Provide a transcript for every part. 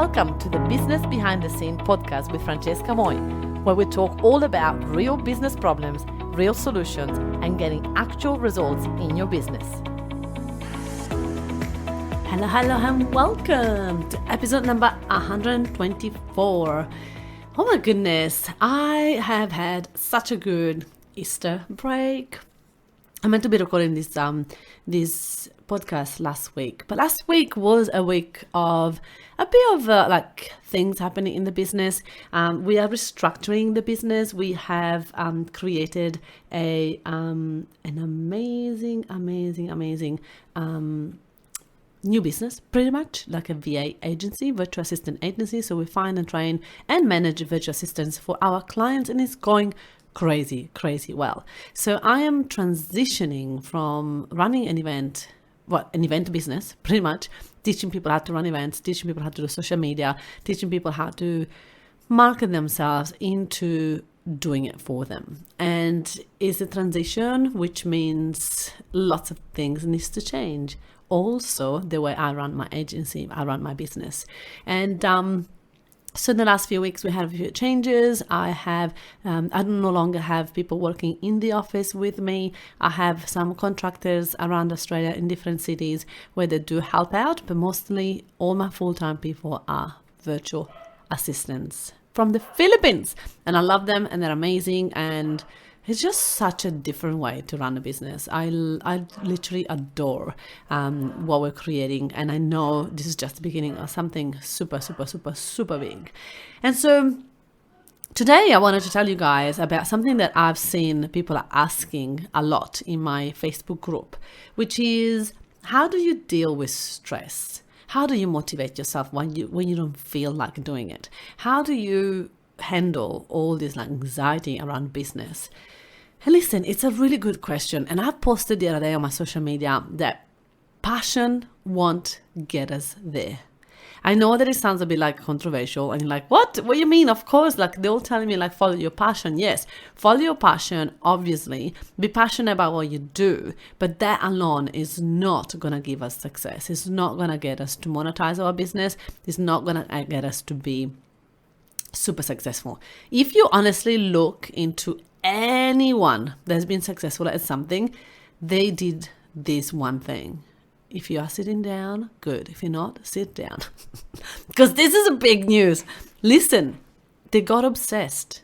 Welcome to the Business Behind the Scene podcast with Francesca Moi, where we talk all about real business problems, real solutions, and getting actual results in your business. Hello, and welcome to episode number 124. Oh my goodness, I have had such a good Easter break. I meant to be recording this podcast last week, but last week was a week of a bit of things happening in the business. We are restructuring the business. We have created an amazing new business, pretty much like a VA agency, virtual assistant agency. So we find and train and manage virtual assistants for our clients, and it's going crazy well. So I am transitioning from running an event business, pretty much teaching people how to run events, teaching people how to do social media, teaching people how to market themselves, into doing it for them. And it's a transition, which means lots of things needs to change. Also, the way I run my agency, I run my business. And so in the last few weeks, we had a few changes. I no longer have people working in the office with me. I have some contractors around Australia in different cities where they do help out, but mostly all my full-time people are virtual assistants from the Philippines. And I love them, and they're amazing, and it's just such a different way to run a business. I literally adore what we're creating. And I know this is just the beginning of something super big. And so today I wanted to tell you guys about something that I've seen people are asking a lot in my Facebook group, which is, how do you deal with stress? How do you motivate yourself when you don't feel like doing it? How do you handle all this anxiety around business? And listen, it's a really good question. And I posted the other day on my social media that passion won't get us there. I know that it sounds a bit controversial, and you're like, what do you mean? Of course, they're all telling me follow your passion. Yes, follow your passion, obviously. Be passionate about what you do, but that alone is not going to give us success. It's not going to get us to monetize our business. It's not going to get us to be super successful. If you honestly look into anyone that's been successful at something, they did this one thing. If you are sitting down, good. If you're not, sit down. Because this is a big news. Listen, they got obsessed.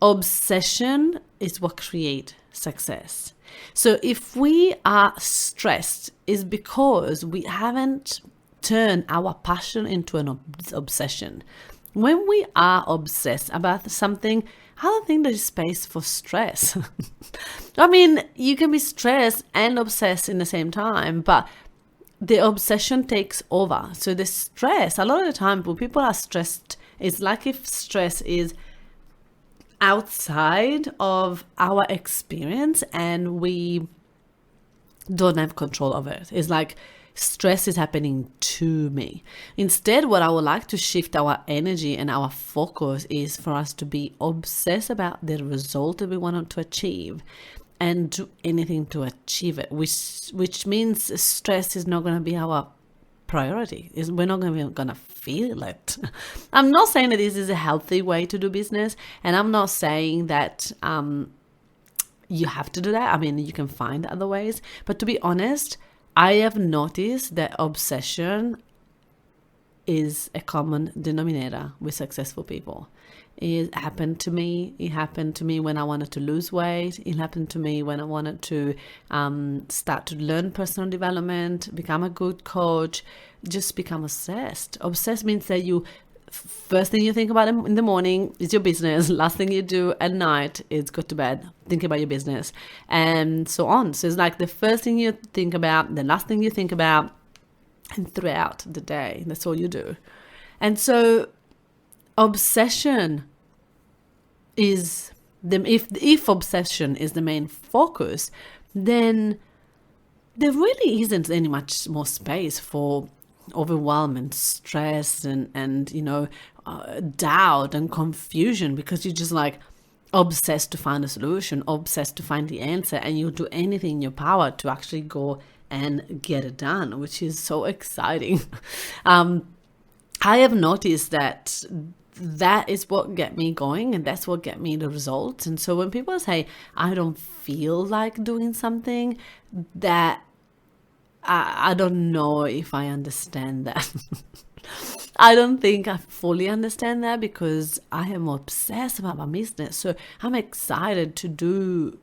Obsession is what creates success. So if we are stressed, it's because we haven't turned our passion into an obsession. When we are obsessed about something, I don't think there's space for stress. I mean, you can be stressed and obsessed in the same time, but the obsession takes over. So the stress, a lot of the time when people are stressed, it's like if stress is outside of our experience and we don't have control over it. It's like stress is happening to me. Instead, what I would like to shift our energy and our focus is for us to be obsessed about the result that we want to achieve and do anything to achieve it, which means stress is not going to be our priority. We're not going to feel it. I'm not saying that this is a healthy way to do business, and I'm not saying that you have to do that. I mean, you can find other ways, but to be honest, I have noticed that obsession is a common denominator with successful people. It happened to me. It happened to me when I wanted to lose weight. It happened to me when I wanted to start to learn personal development, become a good coach, just become obsessed. Obsessed means that first thing you think about in the morning is your business. Last thing you do at night is go to bed, think about your business, and so on. So it's like the first thing you think about, the last thing you think about, and throughout the day, that's all you do. And so obsession is if obsession is the main focus, then there really isn't any much more space for overwhelm and stress and doubt and confusion, because you're just obsessed to find a solution, obsessed to find the answer, and you'll do anything in your power to actually go and get it done, which is so exciting. I have noticed that that is what get me going, and that's what get me the results. And so when people say, I don't feel like doing something, that I don't know if I understand that. I don't think I fully understand that, because I am obsessed about my business. So I'm excited to do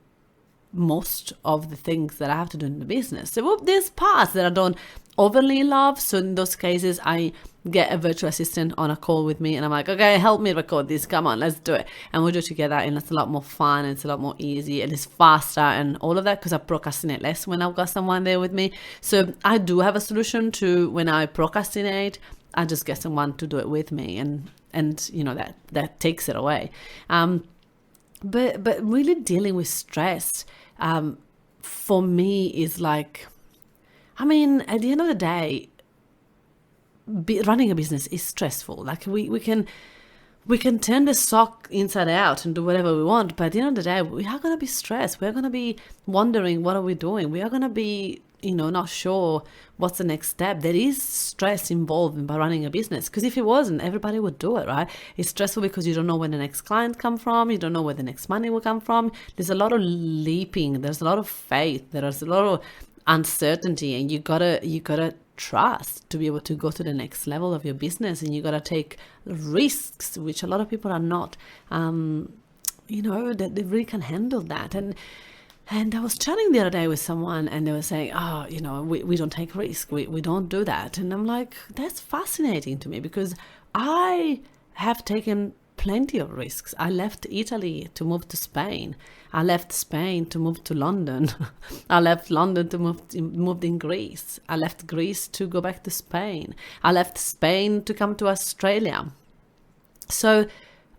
most of the things that I have to do in the business. So there's parts that I don't overly love. So in those cases, I get a virtual assistant on a call with me, and I'm like, okay, help me record this. Come on, let's do it. And we do it together, and it's a lot more fun, and it's a lot more easy, and it's faster and all of that, because I procrastinate less when I've got someone there with me. So I do have a solution to when I procrastinate. I just get someone to do it with me, and that takes it away. But really dealing with stress, for me is like, at the end of the day, running a business is stressful. Like we can turn the sock inside out and do whatever we want, but at the end of the day, we are going to be stressed. We're going to be wondering, what are we doing? We are going to be, not sure what's the next step. There is stress involved by running a business, because if it wasn't, everybody would do it, right? It's stressful because you don't know where the next client come from. You don't know where the next money will come from. There's a lot of leaping. There's a lot of faith. There's a lot of uncertainty, and you gotta trust to be able to go to the next level of your business, and you gotta take risks, which a lot of people are not, that they really can handle that. And I was chatting the other day with someone, and they were saying, we don't take risk. We don't do that. And I'm like, that's fascinating to me, because I have taken plenty of risks. I left Italy to move to Spain. I left Spain to move to London. I left London to moved in Greece. I left Greece to go back to Spain. I left Spain to come to Australia. So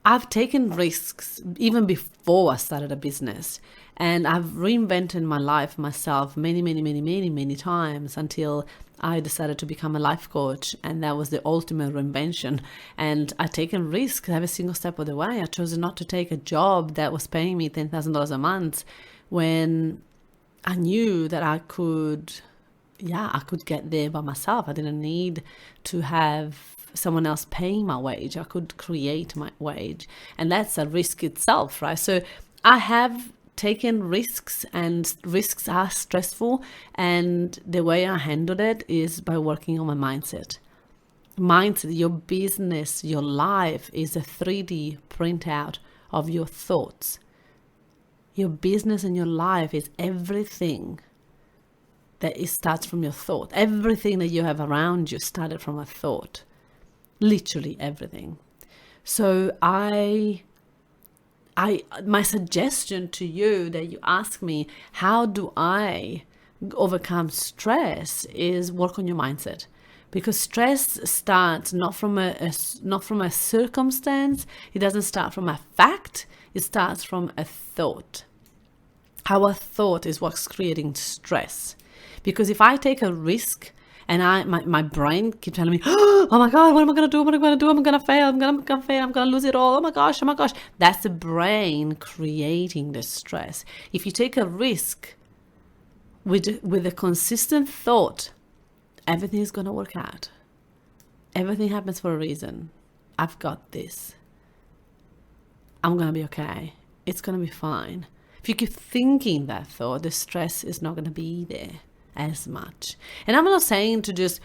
I've taken risks even before I started a business. And I've reinvented my life myself many times, until I decided to become a life coach. And that was the ultimate reinvention. And I've taken risks every single step of the way. I chose not to take a job that was paying me $10,000 a month, when I knew that I could get there by myself. I didn't need to have someone else paying my wage. I could create my wage. And that's a risk itself, right? So I have taken risks, and risks are stressful. And the way I handled it is by working on my mindset. Your business, your life is a 3D printout of your thoughts. Your business and your life is everything that it starts from your thought. Everything that you have around you started from a thought. Literally everything. So my suggestion to you, that you ask me, how do I overcome stress, is work on your mindset. Because stress starts not from a circumstance. It doesn't start from a fact. It starts from a thought. Our thought is what's creating stress. Because if I take a risk, and my brain keeps telling me, oh my God, what am I going to do? What am I going to do? I'm going to fail. I'm going to fail. I'm going to lose it all. Oh my gosh. That's the brain creating the stress. If you take a risk with a consistent thought, everything is going to work out. Everything happens for a reason. I've got this. I'm going to be okay. It's going to be fine. If you keep thinking that thought, the stress is not going to be there as much. And I'm not saying to just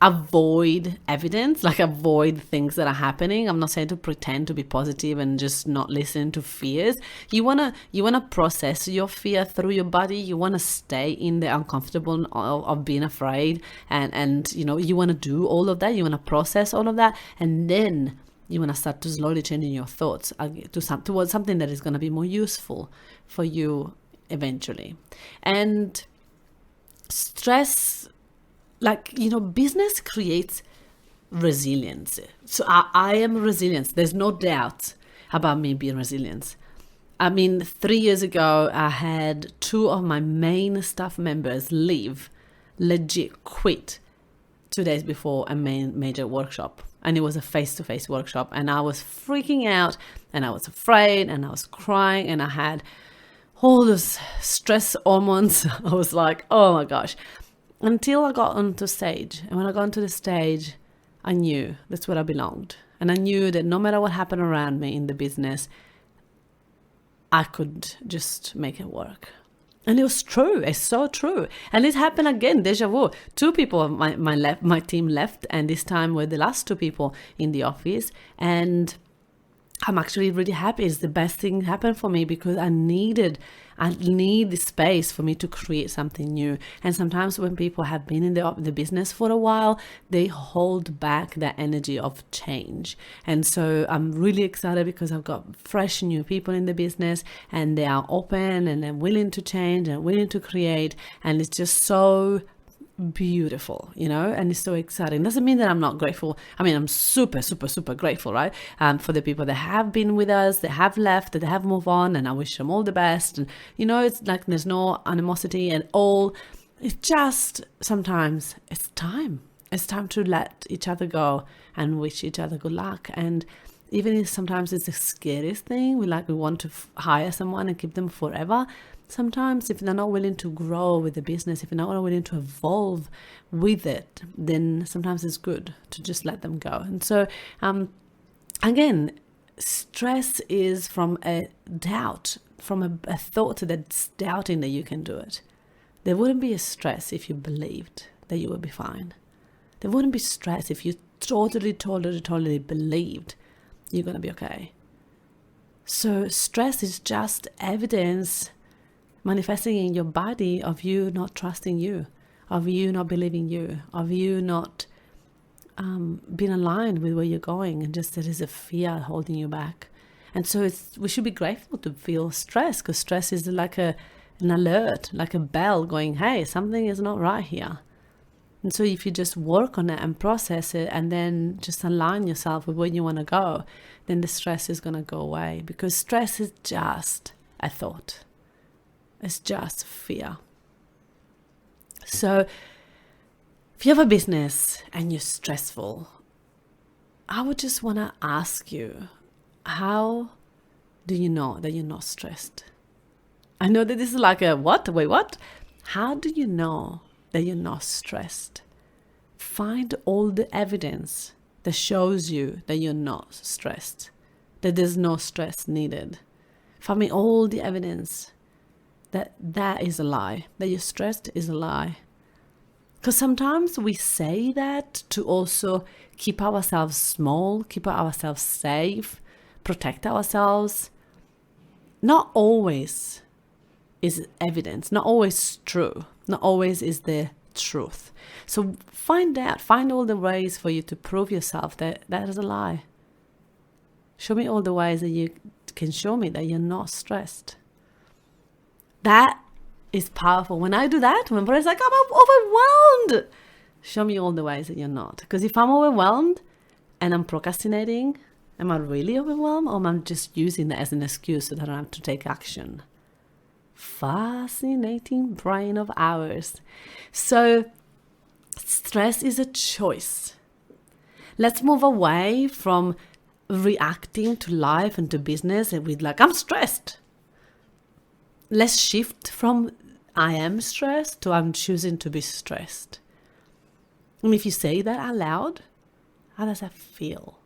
avoid evidence, like avoid things that are happening. I'm not saying to pretend to be positive and just not listen to fears. You wanna process your fear through your body. You wanna stay in the uncomfortable of being afraid, and you wanna do all of that. You wanna process all of that, and then you wanna start to slowly changing your thoughts towards something that is gonna be more useful for you eventually. And stress, business creates resilience. So I am resilient. There's no doubt about me being resilient. 3 years ago, I had 2 of my main staff members legit quit 2 days before a major workshop. And it was a face-to-face workshop. And I was freaking out, and I was afraid, and I was crying, and I had all those stress hormones. I was like, oh my gosh. Until I got onto stage. And when I got onto the stage, I knew that's where I belonged. And I knew that no matter what happened around me in the business, I could just make it work. And it was true. It's so true. And it happened again, deja vu. 2 people of my team left, and this time were the last 2 people in the office. And I'm actually really happy. It's the best thing happened for me because I need the space for me to create something new. And sometimes when people have been in the business for a while, they hold back that energy of change. And so I'm really excited because I've got fresh new people in the business, and they are open and they're willing to change and willing to create. And it's just so beautiful, and it's so exciting. Doesn't mean that I'm not grateful. I mean, I'm super, super, super grateful, right? For the people that have been with us, that have left, that have moved on, and I wish them all the best. And, it's like there's no animosity at all. It's just sometimes it's time. It's time to let each other go and wish each other good luck. And even if sometimes it's the scariest thing, we want to hire someone and keep them forever. Sometimes if they're not willing to grow with the business, if they're not willing to evolve with it, then sometimes it's good to just let them go. And so, again, stress is from a doubt, from a thought that's doubting that you can do it. There wouldn't be a stress if you believed that you would be fine. There wouldn't be stress if you totally believed you're going to be okay. So stress is just evidence manifesting in your body of you not trusting you, of you not believing you, of you not being aligned with where you're going, and just there is a fear holding you back. And so we should be grateful to feel stress, because stress is like an alert, like a bell going, hey, something is not right here. And so if you just work on it and process it and then just align yourself with where you want to go, then the stress is going to go away, because stress is just a thought. It's just fear. So if you have a business and you're stressful, I would just want to ask you, how do you know that you're not stressed? I know that this is like a what? Wait, what? How do you know that you're not stressed? Find all the evidence that shows you that you're not stressed, that there's no stress needed. Find me all the evidence that is a lie, that you're stressed is a lie. Because sometimes we say that to also keep ourselves small, keep ourselves safe, protect ourselves. Not always is evidence, not always true, not always is the truth. So find all the ways for you to prove yourself that is a lie. Show me all the ways that you can show me that you're not stressed. That is powerful. When I do that, when it's like, I'm overwhelmed, show me all the ways that you're not. Because if I'm overwhelmed and I'm procrastinating, am I really overwhelmed, or am I just using that as an excuse so that I don't have to take action? Fascinating brain of ours. So stress is a choice. Let's move away from reacting to life and to business and with like, I'm stressed. Let's shift from I am stressed to I'm choosing to be stressed. And if you say that out loud, how does that feel?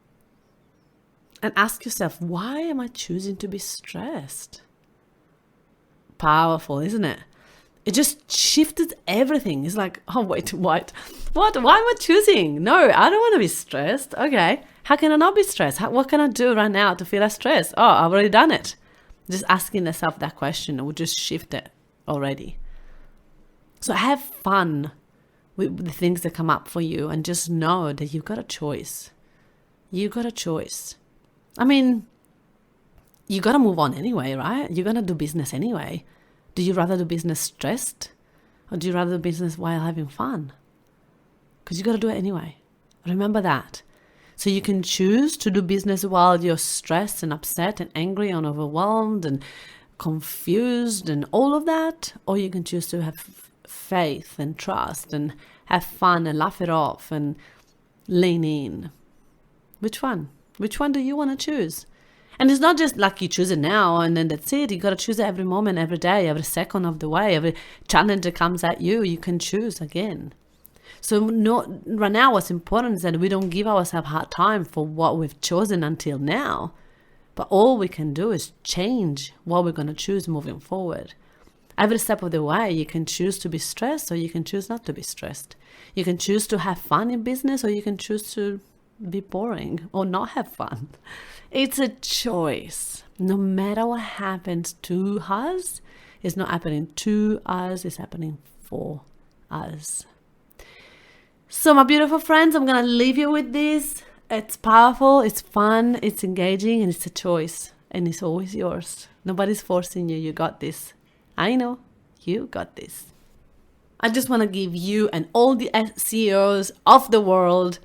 And ask yourself, why am I choosing to be stressed? Powerful, isn't it? It just shifted everything. It's like, oh, wait, what? Why am I choosing? No, I don't want to be stressed. Okay, how can I not be stressed? What can I do right now to feel less stressed? Oh, I've already done it. Just asking yourself that question will just shift it already. So have fun with the things that come up for you, and just know that you've got a choice. You got a choice. I mean, you got to move on anyway, right? You're going to do business anyway. Do you rather do business stressed, or do you rather do business while having fun? Because you got to do it anyway. Remember that. So you can choose to do business while you're stressed and upset and angry and overwhelmed and confused and all of that, or you can choose to have faith and trust and have fun and laugh it off and lean in. Which one? Which one do you want to choose? And it's not just like you choose it now and then that's it. You got to choose it every moment, every day, every second of the way. Every challenge that comes at you, you can choose again. So right now what's important is that we don't give ourselves a hard time for what we've chosen until now. But all we can do is change what we're going to choose moving forward. Every step of the way, you can choose to be stressed or you can choose not to be stressed. You can choose to have fun in business or you can choose to be boring or not have fun. It's a choice. No matter what happens to us, it's not happening to us, it's happening for us. So my beautiful friends, I'm going to leave you with this. It's powerful, it's fun, it's engaging, and it's a choice. And it's always yours. Nobody's forcing you. You got this. I know. You got this. I just want to give you and all the CEOs of the world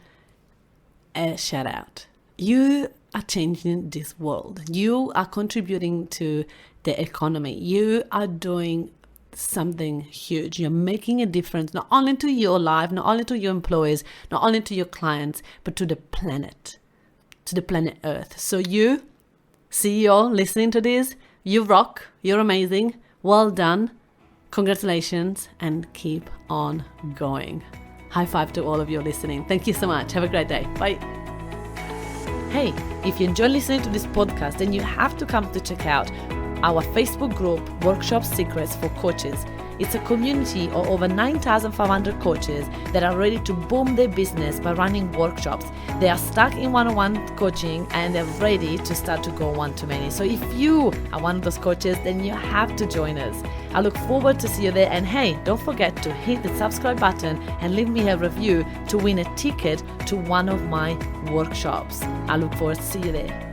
a shout out. You are changing this world. You are contributing to the economy. You are doing something huge. You're making a difference, not only to your life, not only to your employees, not only to your clients, but to the planet Earth. So you, CEO, listening to this, you rock, you're amazing, well done, congratulations, and keep on going. High five to all of you listening. Thank you so much. Have a great day. Bye. Hey, if you enjoy listening to this podcast, then you have to come to check out our Facebook group, Workshop Secrets for Coaches. It's a community of over 9,500 coaches that are ready to boom their business by running workshops. They are stuck in one-on-one coaching and they're ready to start to go one-to-many. So if you are one of those coaches, then you have to join us. I look forward to see you there. And hey, don't forget to hit the subscribe button and leave me a review to win a ticket to one of my workshops. I look forward to see you there.